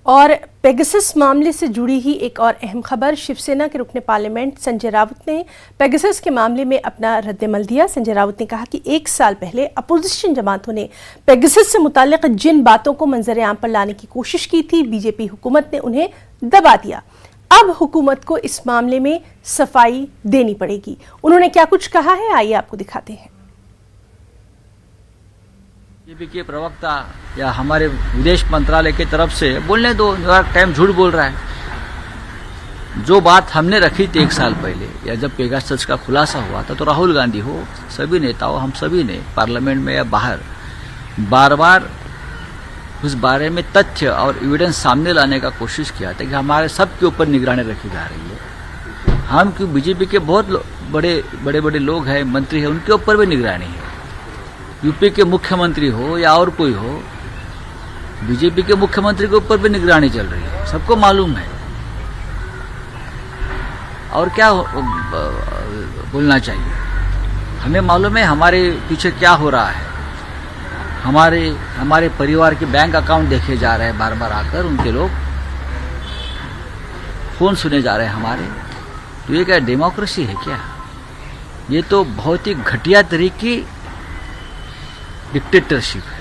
और पेगासस मामले से जुड़ी ही एक और अहम खबर, शिवसेना के रुकने पार्लियामेंट संजय राउत ने पेगासस के मामले में अपना रद्दमल दिया। संजय राउत ने कहा कि 1 साल पहले अपोजिशन जमातों ने पेगासस से मुताल्लिक जिन बातों को मंजर आम पर लाने की कोशिश की थी, बीजेपी हुकूमत ने उन्हें दबा दिया। अब हुकूमत को इस मामले में सफाई देनी पड़ेगी। उन्होंने क्या कुछ कहा है, आइए आपको दिखाते हैं। बीजेपी के प्रवक्ता या हमारे विदेश मंत्रालय की तरफ से बोलने दो, टाइम झूठ बोल रहा है। जो बात हमने रखी थी 1 साल पहले या जब पेगासस का खुलासा हुआ था, तो राहुल गांधी हो, सभी नेताओं, हम सभी ने पार्लियामेंट में या बाहर बार बार उस बारे में तथ्य और एविडेंस सामने लाने का कोशिश किया था कि हमारे सब के ऊपर निगरानी रखी जा रही है। हम क्यों, बीजेपी के बहुत बड़े लोग हैं, मंत्री हैं, उनके ऊपर भी निगरानी है। यूपी के मुख्यमंत्री हो या और कोई हो, बीजेपी के मुख्यमंत्री के ऊपर भी निगरानी चल रही है, सबको मालूम है। और क्या बोलना चाहिए, हमें मालूम है हमारे पीछे क्या हो रहा है। हमारे परिवार के बैंक अकाउंट देखे जा रहे हैं, बार बार आकर उनके लोग फोन सुने जा रहे हैं हमारे। तो ये क्या डेमोक्रेसी है क्या? ये तो बहुत ही घटिया तरीके डिक्टेटरशिप है।